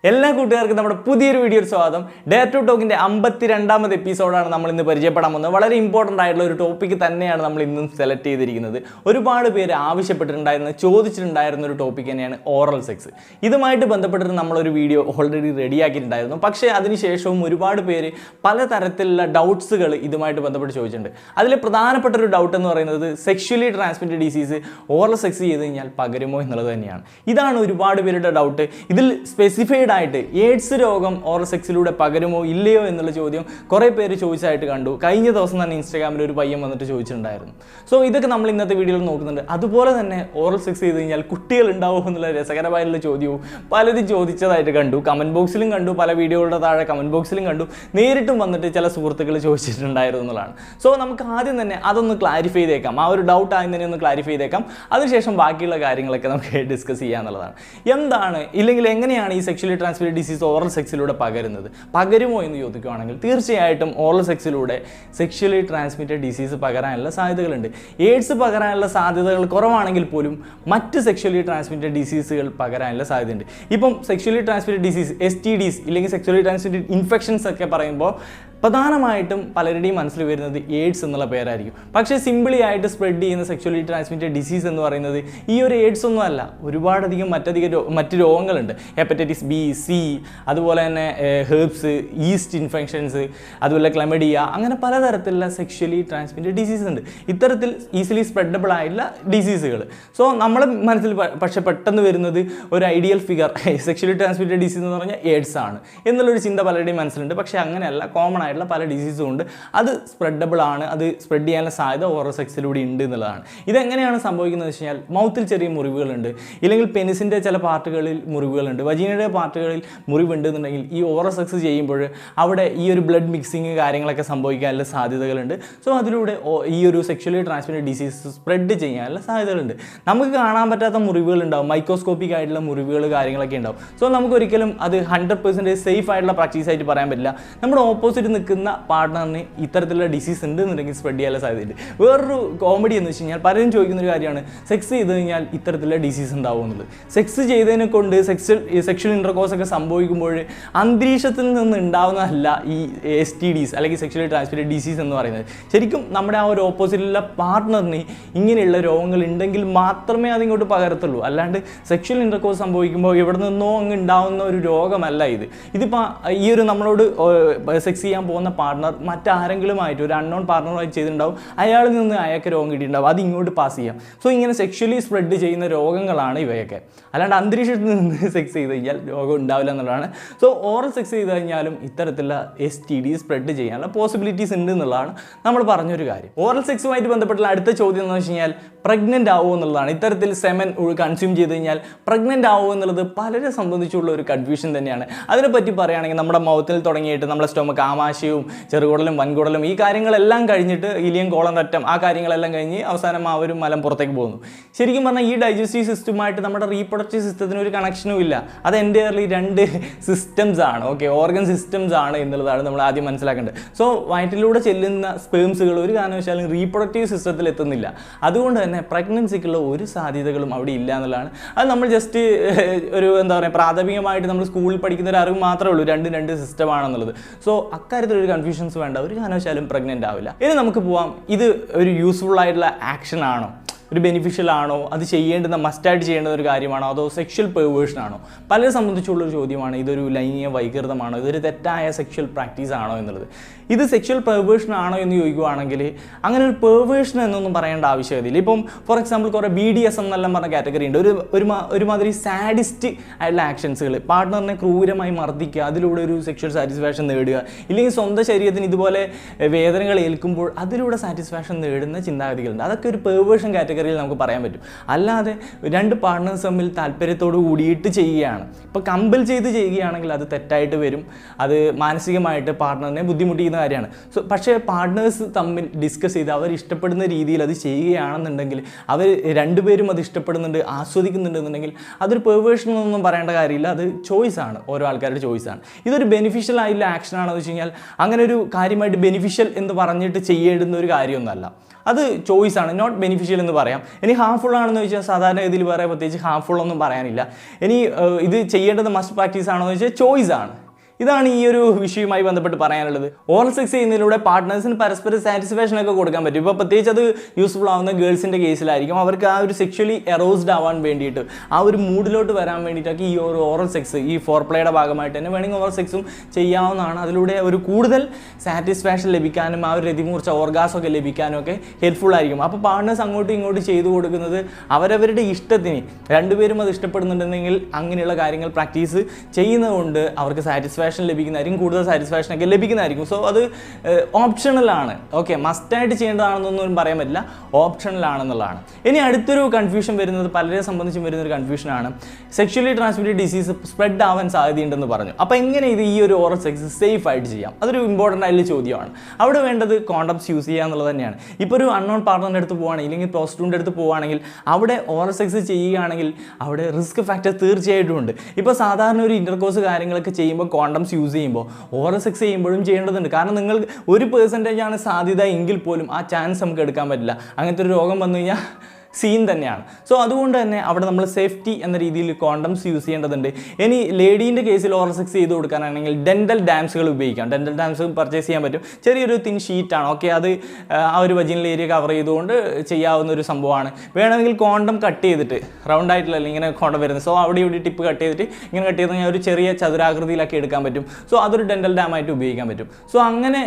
എല്ലാ കൂട്ടുകാർക്കും നമ്മുടെ പുതിയൊരു വീഡിയോ സ്വാഗതം. ഡെയർ ടു ടോക്കിൻ്റെ 52ാമത് എപ്പിസോഡാണ് നമ്മൾ ഇന്ന് പരിചയപ്പെടാൻ പോകുന്നത്. വളരെ ഇമ്പോർട്ടൻ്റ് ആയിട്ടുള്ള ഒരു ടോപ്പിക്ക് തന്നെയാണ് നമ്മൾ ഇന്നും സെലക്ട് ചെയ്തിരിക്കുന്നത്. ഒരുപാട് പേര് ആവശ്യപ്പെട്ടിട്ടുണ്ടായിരുന്ന ചോദിച്ചിട്ടുണ്ടായിരുന്ന ഒരു ടോപ്പിക് തന്നെയാണ് ഓറൽ സെക്സ്. ഇതുമായിട്ട് ബന്ധപ്പെട്ടിട്ട് നമ്മളൊരു വീഡിയോ ഓൾറെഡി റെഡിയാക്കിയിട്ടുണ്ടായിരുന്നു. പക്ഷേ അതിനുശേഷവും ഒരുപാട് പേര് പലതരത്തിലുള്ള ഡൗട്ട്സുകൾ ഇതുമായിട്ട് ബന്ധപ്പെട്ട് ചോദിച്ചിട്ടുണ്ട്. അതിൽ പ്രധാനപ്പെട്ട ഒരു ഡൗട്ട് എന്ന് പറയുന്നത് sexually transmitted disease oral sex ചെയ്ത് കഴിഞ്ഞാൽ പകരുമോ എന്നുള്ളത് തന്നെയാണ്. ഇതാണ് ഒരുപാട് പേരുടെ ഡൗട്ട്. ഇതിൽ സ്പെസിഫൈഡ് ആയിട്ട് എയ്ഡ്സ് രോഗം ഓറൽ സെക്സിലൂടെ പകരുമോ ഇല്ലയോ എന്നുള്ള ചോദ്യം കുറേ പേര് ചോദിച്ചായിട്ട് കണ്ടു. കഴിഞ്ഞ ദിവസം തന്നെ ഇൻസ്റ്റാഗ്രാമിൽ ഒരു പയ്യൻ വന്നിട്ട് ചോദിച്ചിട്ടുണ്ടായിരുന്നു. സോ ഇതൊക്കെ നമ്മൾ ഇന്നത്തെ വീഡിയോയിൽ നോക്കുന്നുണ്ട്. അതുപോലെ തന്നെ ഓറൽ സെക്സ് ചെയ്ത് കഴിഞ്ഞാൽ കുട്ടികൾ ഉണ്ടാവുമോ എന്നുള്ള രസകരമായിട്ടുള്ള ചോദ്യവും പലരും ചോദിച്ചതായിട്ട് കണ്ടു. കമൻറ്റ് ബോക്സിലും കണ്ടു, പല വീഡിയോകളുടെ താഴെ കമൻറ്റ് ബോക്സിലും കണ്ടു, നേരിട്ടും വന്നിട്ട് ചില സുഹൃത്തുക്കൾ ചോദിച്ചിട്ടുണ്ടായിരുന്നു എന്നുള്ളതാണ്. സോ നമുക്ക് ആദ്യം തന്നെ അതൊന്ന് ക്ലാരിഫൈ ചെയ്തേക്കാം. ആ ഒരു ഡൗട്ട് ആദ്യം തന്നെ ഒന്ന് ക്ലാരിഫൈ ചെയ്തേക്കാം. അതിനുശേഷം ബാക്കിയുള്ള കാര്യങ്ങളൊക്കെ നമുക്ക് ഡിസ്കസ് ചെയ്യാന്നുള്ളതാണ്. എന്താണ് ഇല്ലെങ്കിൽ എങ്ങനെയാണ് ഈ സെക്ഷലി ട്രാൻസ്മിറ്റഡ് ഡിസീസ് ഓറൽ സെക്സിലൂടെ പകരുമോ എന്ന് ചോദിക്കുകയാണെങ്കിൽ തീർച്ചയായിട്ടും ഓറൽ സെക്സിലൂടെ സെക്ഷലി ട്രാൻസ്മിറ്റഡ് ഡിസീസ് പകരാനുള്ള സാധ്യതകളുണ്ട്. എയ്ഡ്സ് പകരാനുള്ള സാധ്യതകൾ കുറവാണെങ്കിൽ പോലും മറ്റ് സെക്ഷലി ട്രാൻസ്മിറ്റഡ് ഡിസീസുകൾ പകരാനുള്ള സാധ്യതയുണ്ട്. ഇപ്പം സെക്ഷലി ട്രാൻസ്മിറ്റഡ് ഡിസീസ് STDs ഇല്ലെങ്കിൽ സെക്ഷലി ട്രാൻസ്മിറ്റഡ് ഇൻഫെക്ഷൻസ് ഒക്കെ പറയുമ്പോൾ പ്രധാനമായിട്ടും പലരുടെയും മനസ്സിൽ വരുന്നത് എയ്ഡ്സ് എന്നുള്ള പേരായിരിക്കും. പക്ഷേ സിമ്പിളി ആയിട്ട് സ്പ്രെഡ് ചെയ്യുന്ന സെക്ഷലി ട്രാൻസ്മിറ്റഡ് ഡിസീസ് എന്ന് പറയുന്നത് ഈ ഒരു എയ്ഡ്സ് ഒന്നും അല്ല. ഒരുപാടധികം മറ്റ് രോഗങ്ങളുണ്ട്. ഹെപ്പറ്റൈറ്റിസ് B, C, അതുപോലെ തന്നെ ഹെർബ്സ്, ഈസ്റ്റ് ഇൻഫെക്ഷൻസ്, അതുപോലെ ക്ലമഡിയ, അങ്ങനെ പലതരത്തിലുള്ള സെക്ഷലി ട്രാൻസ്മിറ്റഡ് ഡിസീസ് ഉണ്ട്. ഇത്തരത്തിൽ ഈസിലി സ്പ്രെഡബിൾ ആയിട്ടുള്ള ഡിസീസുകൾ. സോ നമ്മുടെ മനസ്സിൽ പക്ഷേ പെട്ടെന്ന് വരുന്നത് ഒരു ideal figure sexually transmitted disease എന്ന് പറഞ്ഞാൽ എയ്ഡ്സ് ആണ് എന്നുള്ളൊരു ചിന്ത പലരുടെയും മനസ്സിലുണ്ട്. പക്ഷേ അങ്ങനെയല്ല. കോമൺ ആയിട്ടുള്ള പല ഡിസീസും ഉണ്ട്. അത് സ്പ്രെഡബിൾ ആണ്. അത് സ്പ്രെഡ് ചെയ്യാനുള്ള സാധ്യത ഓറൽ സെക്സിലൂടെ ഉണ്ട് എന്നുള്ളതാണ്. ഇതെങ്ങനെയാണ് സംഭവിക്കുന്നത് വെച്ച് കഴിഞ്ഞാൽ മൗത്തിൽ ചെറിയ മുറിവുകളുണ്ട്, ഇല്ലെങ്കിൽ പെനിസിൻ്റെ ചില പാർട്ടുകളിൽ മുറിവുകളുണ്ട്, വജീനയുടെ പാർട്ടുകളിൽ മുറിവുണ്ട് എന്നുണ്ടെങ്കിൽ ഈ ഓറൽ സെക്സ് ചെയ്യുമ്പോൾ അവിടെ ഈ ഒരു ബ്ലഡ് മിക്സിങ് കാര്യങ്ങളൊക്കെ സംഭവിക്കാനുള്ള സാധ്യതകളുണ്ട്. സോ അതിലൂടെ ഈ ഒരു സെക്ഷലി ട്രാൻസ്മിറ്റഡ് ഡിസീസ് സ്പ്രെഡ് ചെയ്യാനുള്ള സാധ്യതകളുണ്ട്. നമുക്ക് കാണാൻ പറ്റാത്ത മുറിവുകൾ ഉണ്ടാവും, മൈക്രോസ്കോപ്പിക് ആയിട്ടുള്ള മുറിവുകൾ കാര്യങ്ങളൊക്കെ ഉണ്ടാവും. സോ നമുക്ക് ഒരിക്കലും അത് 100% സേഫ് ആയിട്ടുള്ള പ്രാക്ടീസ് ആയിട്ട് പറയാൻ പറ്റില്ല. നമ്മുടെ ഓപ്പോസിറ്റ് നിൽക്കുന്ന പാർട്ട്ണറിന് ഇത്തരത്തിലുള്ള ഡിസീസ് ഉണ്ട് എന്നുണ്ടെങ്കിൽ സ്പ്രെഡ് ചെയ്യാനുള്ള സാധ്യതയുണ്ട്. വേറൊരു കോമഡി എന്ന് വെച്ച് കഴിഞ്ഞാൽ പലരും ചോദിക്കുന്നൊരു കാര്യമാണ് സെക്സ് ചെയ്ത് കഴിഞ്ഞാൽ ഇത്തരത്തിലുള്ള ഡിസീസ് ഉണ്ടാവും എന്നുള്ളത്. സെക്സ് ചെയ്തതിനെ കൊണ്ട് സെക്ഷൽ ഇൻ്റർകോഴ്സ് ഒക്കെ സംഭവിക്കുമ്പോൾ അന്തരീക്ഷത്തിൽ നിന്ന് ഉണ്ടാവുന്നതല്ല ഈ STDs അല്ലെങ്കിൽ സെക്ഷലി ട്രാൻസ്മിറ്റഡ് ഡിസീസ് എന്ന് പറയുന്നത്. ശരിക്കും നമ്മുടെ ആ ഒരു ഓപ്പോസിറ്റിലുള്ള പാർട്ട്ണറിന് ഇങ്ങനെയുള്ള രോഗങ്ങൾ ഉണ്ടെങ്കിൽ മാത്രമേ അതിങ്ങോട്ട് പകരത്തുള്ളൂ. അല്ലാണ്ട് സെക്ഷൽ ഇൻ്റർകോഴ്സ് സംഭവിക്കുമ്പോൾ എവിടെ നിന്നോ അങ്ങ് ഉണ്ടാവുന്ന ഒരു രോഗമല്ല ഇത്. ഇതിപ്പോൾ ഈ ഒരു നമ്മളോട് സെക്സ് ചെയ്യാൻ പോകുന്ന പാർട്ട്ണർ മറ്റാരെങ്കിലുമായിട്ട് ഒരു അൺനോൺ പാർട്ട്ണറുമായിട്ട് ചെയ്തിട്ടുണ്ടാവും. അയാളിൽ നിന്ന് അയാൾക്ക് രോഗം കിട്ടിയിട്ടുണ്ടാവും. അത് ഇങ്ങോട്ട് പാസ് ചെയ്യാം. സോ ഇങ്ങനെ സെക്ഷലി സ്പ്രെഡ് ചെയ്യുന്ന രോഗങ്ങളാണ് ഇവയൊക്കെ. അല്ലാണ്ട് അന്തരീക്ഷത്തിൽ നിന്ന് സെക്സ് ചെയ്ത് കഴിഞ്ഞാൽ രോഗം ഉണ്ടാവില്ല എന്നുള്ളതാണ്. സോ ഓറൽ സെക്സ് ചെയ്ത് കഴിഞ്ഞാലും ഇത്തരത്തിലുള്ള STD സ്പ്രെഡ് ചെയ്യാനുള്ള പോസിബിലിറ്റീസ് ഉണ്ട് എന്നുള്ളതാണ് നമ്മൾ പറഞ്ഞൊരു കാര്യം. ഓറൽ സെക്സുമായിട്ട് ബന്ധപ്പെട്ടുള്ള അടുത്ത ചോദ്യം എന്ന് വെച്ച് കഴിഞ്ഞാൽ പ്രഗ്നൻ്റ് ആവുമോ എന്നുള്ളതാണ്. ഇത്തരത്തിൽ സെമൻ കൺസ്യൂം ചെയ്ത് കഴിഞ്ഞാൽ പ്രഗ്നൻ്റ് ആവുമോ എന്നുള്ളത് പലരെ സംബന്ധിച്ചുള്ള ഒരു കൺഫ്യൂഷൻ തന്നെയാണ്. അതിനെപ്പറ്റി പറയുകയാണെങ്കിൽ നമ്മുടെ മൗത്തിൽ തുടങ്ങിയിട്ട് നമ്മുടെ സ്റ്റൊമക്ക്, ആമാശയവും ചെറുകുടലും വൻകുടലും ഈ കാര്യങ്ങളെല്ലാം കഴിഞ്ഞിട്ട് ഇലിയൻ കോളൻ റെക്ടം ആ കാര്യങ്ങളെല്ലാം കഴിഞ്ഞ് അവസാനം ആ ഒരു മലം പുറത്തേക്ക് പോകുന്നു. ശരിക്കും പറഞ്ഞാൽ ഈ ഡൈജസ്റ്റീവ് സിസ്റ്റമായിട്ട് നമ്മുടെ റീപ്രൊഡക്റ്റീവ് സിസ്റ്റത്തിന് ഒരു കണക്ഷനും ഇല്ല. അത് എൻ്റയർലി രണ്ട് സിസ്റ്റംസ് ആണ്. ഓർഗൻ സിസ്റ്റംസ് ആണ് എന്നുള്ളതാണ് നമ്മൾ ആദ്യം മനസ്സിലാക്കേണ്ടത്. സോ വയറ്റിലൂടെ ചെല്ലുന്ന സ്പേംസുകൾ ഒരു കാരണവശാലും റീപ്രൊഡക്റ്റീവ് സിസ്റ്റത്തിൽ എത്തുന്നില്ല. അതുകൊണ്ട് തന്നെ പ്രഗ്നൻസിക്കുള്ള ഒരു സാധ്യതകളും അവിടെ ഇല്ല എന്നുള്ളതാണ്. അത് നമ്മൾ ജസ്റ്റ് ഒരു എന്താ പറയുക പ്രാഥമികമായിട്ട് നമ്മൾ സ്കൂളിൽ പഠിക്കുന്ന ഒരു അറിവ് മാത്രമേ ഉള്ളൂ, രണ്ട് സിസ്റ്റമാണെന്നുള്ളത്. സോ അക്കാര്യത്തിലൊരു കൺഫ്യൂഷൻസ് വേണ്ട. ഒരു കാരണവശാലും പ്രഗ്നൻ്റ് ആവില്ല. ഇനി നമുക്ക് പോവാം. ഇത് ഒരു യൂസ്ഫുൾ ആയിട്ടുള്ള ആക്ഷൻ ആണോ, ഒരു ബെനിഫിഷ്യൽ ആണോ, അത് ചെയ്യേണ്ടുന്ന മസ്റ്റായിട്ട് ചെയ്യേണ്ടുന്ന ഒരു കാര്യമാണോ, അതോ സെക്ഷൽ പെർവേർഷൻ ആണോ? പലരെ സംബന്ധിച്ചുള്ളൊരു ചോദ്യമാണ്. ഇതൊരു ലൈംഗിക വൈകൃതമാണോ, ഇതൊരു തെറ്റായ സെക്ഷൽ പ്രാക്ടീസ് ആണോ എന്നുള്ളത്. ഇത് സെക്ഷൽ പെർവേർഷൻ ആണോ എന്ന് ചോദിക്കുകയാണെങ്കിൽ അങ്ങനെ ഒരു പെർവേർഷൻ എന്നൊന്നും പറയേണ്ട ആവശ്യമില്ല. ഇപ്പം ഫോർ എക്സാമ്പിൾ കുറേ BDSM എന്നെല്ലാം പറഞ്ഞ കാറ്റഗറി ഉണ്ട്. ഒരുമാതിരി സാഡിസ്റ്റ് ആയിട്ടുള്ള ആക്ഷൻസുകൾ, പാർട്ട്ണറിനെ ക്രൂരമായി മർദ്ദിക്കുക, അതിലൂടെ ഒരു സെക്ഷൽ സാറ്റിസ്ഫാക്ഷൻ നേടുക, ഇല്ലെങ്കിൽ സ്വന്തം ശരീരത്തിന് ഇതുപോലെ വേദനകൾ ഏൽക്കുമ്പോൾ അതിലൂടെ സാറ്റിസ്ഫാക്ഷൻ നേടുന്ന ചിന്താഗതികളുണ്ട്. അതൊക്കെ ഒരു പെർവേർഷൻ കാറ്റഗറിയിൽ നമുക്ക് പറയാൻ പറ്റും. അല്ലാതെ രണ്ട് പാർട്ട്നേഴ്സ് തമ്മിൽ താല്പര്യത്തോട് കൂടിയിട്ട് ചെയ്യുകയാണ്, ഇപ്പോൾ കമ്പൽ ചെയ്ത് ചെയ്യുകയാണെങ്കിൽ അത് തെറ്റായിട്ട് വരും. അത് മാനസികമായിട്ട് പാർട്ട്ണറിനെ ബുദ്ധിമുട്ടിക്കുന്ന കാര്യമാണ്. സോ പക്ഷേ പാർട്ട്നേഴ്സ് തമ്മിൽ ഡിസ്കസ് ചെയ്ത് അവർ ഇഷ്ടപ്പെടുന്ന രീതിയിൽ അത് ചെയ്യുകയാണെന്നുണ്ടെങ്കിൽ, അവർ രണ്ടുപേരും അത് ഇഷ്ടപ്പെടുന്നുണ്ട്, ആസ്വദിക്കുന്നുണ്ടെന്നുണ്ടെങ്കിൽ അതൊരു പെർവേർഷൻ എന്നൊന്നും പറയേണ്ട കാര്യമില്ല. അത് ചോയ്സാണ്, ഓരോ ആൾക്കാരുടെ ചോയ്സാണ്. ഇതൊരു ബെനിഫിഷ്യൽ ആയിട്ടുള്ള ആക്ഷൻ ആണെന്ന് വെച്ച് കഴിഞ്ഞാൽ അങ്ങനെ ഒരു കാര്യമായിട്ട് ബെനിഫിഷ്യൽ എന്ന് പറഞ്ഞിട്ട് ചെയ്യേണ്ടുന്ന ഒരു കാര്യമൊന്നുമല്ല. അത് ചോയ്സാണ്, നോട്ട് ബെനിഫിഷ്യൽ എന്ന് പറയാം. ഇനി ഹാർംഫുൾ ആണെന്ന് ചോദിച്ചാൽ സാധാരണ ഇതിൽ വേറെ പ്രത്യേകിച്ച് ഹാർംഫുൾ ഒന്നും പറയാനില്ല. ഇനി ഇത് ചെയ്യേണ്ടത് മസ്റ്റ് പ്രാക്ടീസ് ആണോ എന്ന് ചോദിച്ചാൽ ചോയ്സ് ആണ്. ഇതാണ് ഈ ഒരു വിഷയവുമായി ബന്ധപ്പെട്ട് പറയാനുള്ളത്. ഓറൽ സെക്സ് ചെയ്യുന്നതിലൂടെ പാർട്ട്നേഴ്സിന് പരസ്പരം സാറ്റിസ്ഫാക്ഷൻ ഒക്കെ കൊടുക്കാൻ പറ്റും. ഇപ്പോൾ പ്രത്യേകിച്ച് അത് യൂസ്ഫുൾ ആവുന്ന ഗേൾസിൻ്റെ കേസിലായിരിക്കും. അവർക്ക് ആ ഒരു സെക്ഷലി എറോസ്ഡ് ആവാൻ വേണ്ടിയിട്ട്, ആ ഒരു മൂഡിലോട്ട് വരാൻ വേണ്ടിയിട്ടൊക്കെ ഈ ഒരു ഓറൽ സെക്സ്, ഈ ഫോർ പ്ലേയുടെ ഭാഗമായിട്ട് തന്നെ വേണമെങ്കിൽ ഓറൽ സെക്സും ചെയ്യാവുന്നതാണ്. അതിലൂടെ ഒരു കൂടുതൽ സാറ്റിസ്ഫാക്ഷൻ ലഭിക്കാനും ആ ഒരു രതിമൂർച്ച ഓർഗാസമൊക്കെ ലഭിക്കാനും ഒക്കെ ഹെൽപ്ഫുൾ ആയിരിക്കും. അപ്പോൾ പാർട്ട്നേഴ്സ് അങ്ങോട്ടും ഇങ്ങോട്ടും ചെയ്തു കൊടുക്കുന്നത് അവരവരുടെ ഇഷ്ടത്തിന്, രണ്ടുപേരും അത് ഇഷ്ടപ്പെടുന്നുണ്ടെങ്കിൽ അങ്ങനെയുള്ള കാര്യങ്ങൾ പ്രാക്ടീസ് ചെയ്യുന്നതുകൊണ്ട് അവർക്ക് സാറ്റിസ്ഫാക്ഷൻ ലഭിക്കുന്നതായിരിക്കും, കൂടുതൽ സാറ്റിസ്ഫാക്ഷൻ ഒക്കെ ലഭിക്കുന്നതായിരിക്കും. സോ അത് ഓപ്ഷണലാണ്. ഓക്കെ, മസ്റ്റായിട്ട് ചെയ്യേണ്ടതാണെന്നൊന്നും പറയാൻ പറ്റില്ല, ഓപ്ഷണലാണെന്നുള്ളതാണ്. ഇനി അടുത്തൊരു കൺഫ്യൂഷൻ വരുന്നത്, പലരെ സംബന്ധിച്ചും വരുന്നൊരു കൺഫ്യൂഷനാണ്, സെക്ഷലി ട്രാൻസ്മിറ്റഡ് ഡിസീസ് സ്പ്രെഡ് ആവാൻ സാധ്യതയുണ്ടെന്ന് പറഞ്ഞു. അപ്പോൾ എങ്ങനെ ഇത് ഈ ഒരു ഓറൽ സെക്സ് സേഫ് ആയിട്ട് ചെയ്യാം? അതൊരു ഇമ്പോർട്ടൻ്റ് ആയിട്ടുള്ള ചോദ്യമാണ്. അവിടെ വേണ്ടത് കോണ്ടംസ് യൂസ് ചെയ്യുക എന്നുള്ളത് തന്നെയാണ്. ഇപ്പോൾ ഒരു അൺനോൺ പാർട്ണറിൻ്റെ അടുത്ത് പോവുകയാണെങ്കിൽ, അല്ലെങ്കിൽ പ്രോസ്റ്റിറ്റ്യൂട്ടിൻ്റെ അടുത്ത് പോവുകയാണെങ്കിൽ, അവിടെ ഓറൽ സെക്സ് ചെയ്യുകയാണെങ്കിൽ അവിടെ റിസ്ക് ഫാക്ടർ തീർച്ചയായിട്ടും ഉണ്ട്. ഇപ്പോൾ സാധാരണ ഒരു ഇൻ്റർകോഴ്സ് കാര്യങ്ങളൊക്കെ ചെയ്യുമ്പോൾ കോണ്ടംസ് യൂസ് ചെയ്യുമ്പോൾ ഓറൽ സെക്സ് ചെയ്യുമ്പോഴും ചെയ്യേണ്ടതുണ്ട്. കാരണം നിങ്ങൾ 1% സാധ്യത എങ്കിൽ പോലും ആ ചാൻസ് നമുക്ക് എടുക്കാൻ പറ്റില്ല. അങ്ങനത്തെ ഒരു രോഗം വന്നു കഴിഞ്ഞാൽ സീൻ തന്നെയാണ്. സോ അതുകൊണ്ട് തന്നെ അവിടെ നമ്മൾ സേഫ്റ്റി എന്ന രീതിയിൽ കോണ്ടംസ് യൂസ് ചെയ്യേണ്ടതുണ്ട്. ഇനി ലേഡീൻ്റെ കേസിൽ ഓറൽ സെക്സ് ചെയ്ത് കൊടുക്കാനാണെങ്കിൽ ഡെൻ്റൽ ഡാംസുകൾ ഉപയോഗിക്കാം. ഡെൻ്റൽ ഡാംസ് പർച്ചേസ് ചെയ്യാൻ പറ്റും. ചെറിയൊരു തിൻ ഷീറ്റാണ്. ഓക്കെ, അത് ആ ഒരു വജിനൽ ഏരിയ കവർ ചെയ്തുകൊണ്ട് ചെയ്യാവുന്ന ഒരു സംഭവമാണ്. വേണമെങ്കിൽ കോണ്ടം കട്ട് ചെയ്തിട്ട്, റൗണ്ട് ആയിട്ടുള്ള ഇങ്ങനെ കോണ്ടം വരുന്നത്, സോ അവിടെ ഇവിടെ ടിപ്പ് കട്ട് ചെയ്തിട്ട് ഇങ്ങനെ കട്ട് ചെയ്ത് കഴിഞ്ഞാൽ ഒരു ചെറിയ ചതുരാകൃതിയിലൊക്കെ എടുക്കാൻ പറ്റും. സോ അതൊരു ഡെൻ്റൽ ഡാമായിട്ട് ഉപയോഗിക്കാൻ പറ്റും. സോ അങ്ങനെ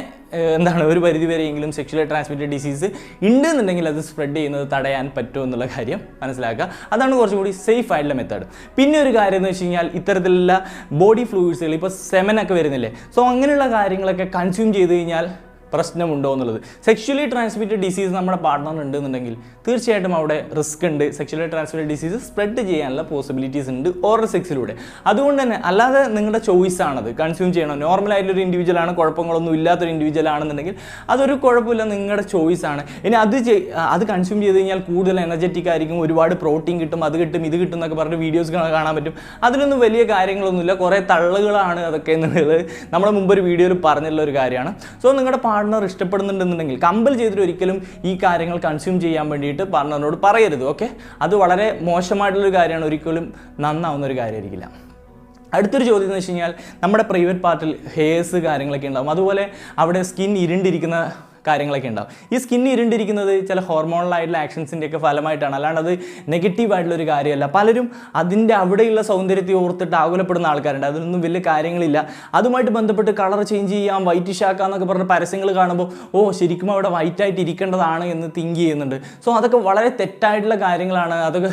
ഒരു പരിധിവരെയെങ്കിലും സെക്ഷലി ട്രാൻസ്മിറ്റഡ് ഡിസീസ് ഉണ്ടെന്നുണ്ടെങ്കിൽ അത് സ്പ്രെഡ് ചെയ്യുന്നത് തടയാൻ പറ്റും എന്നുള്ള കാര്യം മനസ്സിലാക്കുക. അതാണ് കുറച്ചും കൂടി സേഫ് ആയിട്ടുള്ള മെത്തേഡ്. പിന്നെ ഒരു കാര്യം എന്ന് വെച്ച് കഴിഞ്ഞാൽ, ഇത്തരത്തിലുള്ള ബോഡി ഫ്ലൂയിഡ്സുകൾ, ഇപ്പോൾ സെമനൊക്കെ വരുന്നില്ലേ, സോ അങ്ങനെയുള്ള കാര്യങ്ങളൊക്കെ കൺസ്യൂം ചെയ്ത് കഴിഞ്ഞാൽ പ്രശ്നമുണ്ടോ എന്നുള്ളത്. സെക്ഷലി ട്രാൻസ്മിറ്റഡ് ഡിസീസ് നമ്മുടെ പാർട്ട്ണർ ഉണ്ടെന്നുണ്ടെങ്കിൽ തീർച്ചയായിട്ടും അവിടെ റിസ്ക് ഉണ്ട്. സെക്ഷലി ട്രാൻസ്മിറ്റഡ് ഡിസീസ് സ്പ്രെഡ് ചെയ്യാനുള്ള പോസിബിലിറ്റീസ് ഉണ്ട് ഓറൽ സെക്സിലൂടെ. അതുകൊണ്ട് തന്നെ അല്ലാതെ നിങ്ങളുടെ ചോയ്സ് ആണത്, കൺസ്യൂം ചെയ്യണം. നോർമലായിട്ടൊരു ഇൻഡിവിജ്വൽ ആണ്, കുഴപ്പങ്ങളൊന്നും ഇല്ലാത്തൊരു ഇൻഡിവിജ്വൽ ആണെന്നുണ്ടെങ്കിൽ അതൊരു കുഴപ്പമില്ല, നിങ്ങളുടെ ചോയ്സ് ആണ്. ഇനി അത് കൺസ്യൂം ചെയ്ത് കഴിഞ്ഞാൽ കൂടുതൽ എനർജറ്റിക് ആയിരിക്കും, ഒരുപാട് പ്രോട്ടീൻ കിട്ടും, അത് കിട്ടും, ഇത് കിട്ടും എന്നൊക്കെ പറഞ്ഞ് വീഡിയോസ് കാണാൻ പറ്റും. അതിലൊന്നും വലിയ കാര്യങ്ങളൊന്നുമില്ല, കുറേ തള്ളുകളാണ് അതൊക്കെ എന്നുള്ളത് നമ്മൾ മുമ്പൊരു വീഡിയോയിൽ പറഞ്ഞിട്ടുള്ള ഒരു കാര്യമാണ്. സോ നിങ്ങളുടെ പാർട്ണർ ഇഷ്ടപ്പെടുന്നുണ്ടെന്നുണ്ടെങ്കിൽ കമ്പൽ ചെയ്തിട്ട് ഒരിക്കലും ഈ കാര്യങ്ങൾ കൺസ്യൂം ചെയ്യാൻ വേണ്ടിയിട്ട് പാർട്ണറിനോട് പറയരുത്. ഓക്കെ, അത് വളരെ മോശമായിട്ടുള്ളൊരു കാര്യമാണ്, ഒരിക്കലും നന്നാവുന്ന ഒരു കാര്യമായിരിക്കില്ല. അടുത്തൊരു ചോദ്യം എന്ന് വെച്ച് കഴിഞ്ഞാൽ, നമ്മുടെ പ്രൈവറ്റ് പാർട്ടിൽ ഹെയർസ് കാര്യങ്ങളൊക്കെ ഉണ്ടാകും, അതുപോലെ അവിടെ സ്കിൻ ഇരുണ്ടിരിക്കുന്ന കാര്യങ്ങളൊക്കെ ഉണ്ടാവും. ഈ സ്കിൻ ഇരുണ്ടിരിക്കുന്നത് ചില ഹോർമോണലായിട്ടുള്ള ആക്ഷൻസിൻ്റെ ഒക്കെ ഫലമായിട്ടാണ്, അല്ലാണ്ട് അത് നെഗറ്റീവായിട്ടുള്ളൊരു കാര്യമല്ല. പലരും അതിൻ്റെ അവിടെയുള്ള സൗന്ദര്യത്തെ ഓർത്തിട്ട് ആകുലപ്പെടുന്ന ആൾക്കാരുണ്ട്. അതിനൊന്നും വലിയ കാര്യങ്ങളില്ല. അതുമായിട്ട് ബന്ധപ്പെട്ട് കളർ ചേഞ്ച് ചെയ്യാം, വൈറ്റിഷ് ആക്കാം എന്നൊക്കെ പറഞ്ഞ പരസ്യങ്ങൾ കാണുമ്പോൾ ശരിക്കും അവിടെ വൈറ്റായിട്ട് ഇരിക്കേണ്ടതാണ് എന്ന് തിങ്ക് ചെയ്യുന്നുണ്ട്. സോ അതൊക്കെ വളരെ തെറ്റായിട്ടുള്ള കാര്യങ്ങളാണ്. അതൊക്കെ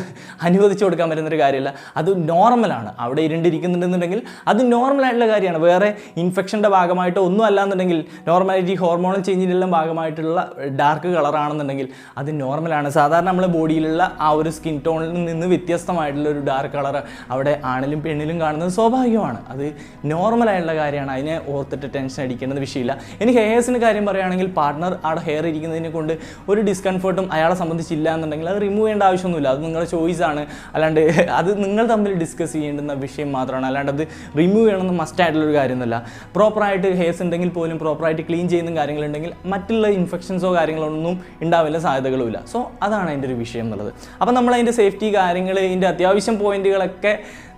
അനുവദിച്ചു കൊടുക്കാൻ പറ്റുന്നൊരു കാര്യമല്ല. അത് നോർമലാണ്. അവിടെ ഇരുണ്ടിരിക്കുന്നുണ്ടെന്നുണ്ടെങ്കിൽ അത് നോർമലായിട്ടുള്ള കാര്യമാണ്. വേറെ ഇൻഫെക്ഷൻ്റെ ഭാഗമായിട്ടോ ഒന്നും അല്ലാന്നുണ്ടെങ്കിൽ, നോർമലായിട്ട് ഈ ഹോർമോണൽ ചേഞ്ചിനെല്ലാം ഭാഗമായിട്ടുള്ള ഡാർക്ക് കളറാണെന്നുണ്ടെങ്കിൽ അത് നോർമലാണ്. സാധാരണ നമ്മുടെ ബോഡിയിലുള്ള ആ ഒരു സ്കിൻ ടോണിൽ നിന്ന് വ്യത്യസ്തമായിട്ടുള്ള ഒരു ഡാർക്ക് കളർ അവിടെ ആണിലും പെണ്ണിലും കാണുന്നത് സ്വാഭാവികമാണ്. അത് നോർമലായിട്ടുള്ള കാര്യമാണ്. അതിനെ ഓർത്തിട്ട് ടെൻഷൻ അടിക്കേണ്ടത് വിഷയമില്ല. ഇനി ഹെയർസിൻ്റെ കാര്യം പറയുകയാണെങ്കിൽ, പാർട്ട്ണർ അവിടെ ഹെയർ ഇരിക്കുന്നതിനെ കൊണ്ട് ഒരു ഡിസ്കംഫർട്ടും അയാളെ സംബന്ധിച്ചില്ല എന്നുണ്ടെങ്കിൽ അത് റിമൂവ് ചെയ്യേണ്ട ആവശ്യമൊന്നുമില്ല. അത് നിങ്ങളുടെ ചോയ്സാണ്. അല്ലാണ്ട് അത് നിങ്ങൾ തമ്മിൽ ഡിസ്കസ് ചെയ്യേണ്ടുന്ന വിഷയം മാത്രമാണ്. അല്ലാണ്ട് അത് റിമൂവ് ചെയ്യണമെന്ന് മസ്റ്റായിട്ടുള്ളൊരു കാര്യമൊന്നുമല്ല. പ്രോപ്പറായിട്ട് ഹെയർസ് ഉണ്ടെങ്കിൽ പോലും പ്രോപ്പറായിട്ട് ക്ലീൻ ചെയ്യുന്ന കാര്യങ്ങളുണ്ടെങ്കിൽ മറ്റുള്ള ഇൻഫെക്ഷൻസോ കാര്യങ്ങളൊന്നും ഉണ്ടാവില്ല, സാധ്യതകളുമില്ല. സോ അതാണ് അതിൻ്റെ ഒരു വിഷയം എന്നുള്ളത്. അപ്പം നമ്മൾ അതിൻ്റെ സേഫ്റ്റി കാര്യങ്ങൾ, ഇതിൻ്റെ അത്യാവശ്യം പോയിന്റുകളൊക്കെ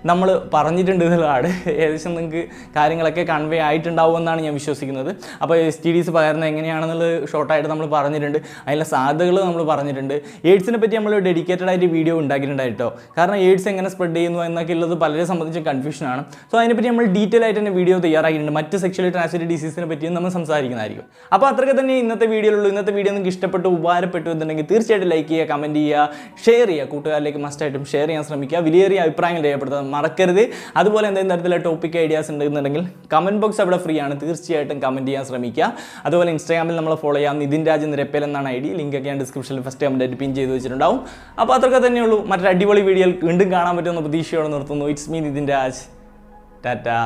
നമ്മൾ പറഞ്ഞിട്ടുണ്ട് എന്നുള്ളതാണ്. ഏകദേശം നിങ്ങൾക്ക് കാര്യങ്ങളൊക്കെ കൺവേ ആയിട്ടുണ്ടാവുമെന്നാണ് ഞാൻ വിശ്വസിക്കുന്നത്. അപ്പോൾ STDs പകരുന്നത് എങ്ങനെയാണെന്നുള്ളത് ഷോർട്ടായിട്ട് നമ്മൾ പറഞ്ഞിട്ടുണ്ട്. അതിലെ സാധ്യതകൾ നമ്മൾ പറഞ്ഞിട്ടുണ്ട്. എയ്ഡ്സിനെ പറ്റി നമ്മൾ ഡെഡിക്കേറ്റഡ് ആയിട്ട് വീഡിയോ ഉണ്ടാക്കിയിട്ടുണ്ടായിട്ടോ. കാരണം എയ്ഡ്സ് എങ്ങനെ സ്പ്രെഡ് ചെയ്യുന്നു എന്നൊക്കെ ഉള്ളത് പലരെ സംബന്ധിച്ച് കൺഫ്യൂഷനാണ്. സോ അതിനെപ്പറ്റി നമ്മൾ ഡീറ്റെയിൽ ആയിട്ട് തന്നെ വീഡിയോ തയ്യാറാക്കിയിട്ടുണ്ട്. മറ്റ് സെക്ഷലി ട്രാൻസ്മിറ്റഡ് ഡിസീസിനെ പറ്റിയും നമ്മൾ സംസാരിക്കുന്നതായിരിക്കും. അപ്പോൾ അത്രയൊക്കെ തന്നെ ഇന്നത്തെ വീഡിയോയിലുള്ളൂ. ഇന്നത്തെ വീഡിയോ നിങ്ങൾക്ക് ഇഷ്ടപ്പെട്ടു, ഉപകാരപ്പെട്ടു എന്നുണ്ടെങ്കിൽ തീർച്ചയായിട്ടും ലൈക്ക് ചെയ്യുക, കമൻറ്റ് ചെയ്യുക, ഷെയർ ചെയ്യുക. കൂട്ടുകാരിലേക്ക് മസ്റ്റായിട്ടും ഷെയർ ചെയ്യാൻ ശ്രമിക്കുക. വിലയേറിയ അഭിപ്രായങ്ങൾ രേഖപ്പെടുത്താൻ മറക്കരുത്. അതുപോലെ എന്തെങ്കിലും തരത്തിലുള്ള ടോപ്പിക് ഐഡിയാസ് ഉണ്ടെന്നുണ്ടെങ്കിൽ കമൻറ്റ് ബോക്സ് അവിടെ ഫ്രീ ആണ്, തീർച്ചയായിട്ടും കമൻറ്റ് ചെയ്യാൻ ശ്രമിക്കുക. അതുപോലെ ഇൻസ്റ്റാഗ്രാമിൽ നമ്മൾ ഫോളോ ചെയ്യാം, nidhinrajnirappel എന്നാണ് ID. ലിങ്കൊക്കെ ഞാൻ ഡിസ്ക്രിപ്ഷനിൽ ഫസ്റ്റ് കമൻറ്റായിട്ട് പിൻ ചെയ്ത് വെച്ചിട്ടുണ്ടാവും. അപ്പോൾ അത്രയൊക്കെ തന്നെയുള്ളൂ. മറ്റൊരു അടിപൊളി വീഡിയോയിൽ വീണ്ടും കാണാൻ പറ്റുമെന്ന പ്രതീക്ഷയോടെ നിർത്തുന്നു. It's me Nithin Raj. ടാറ്റാ.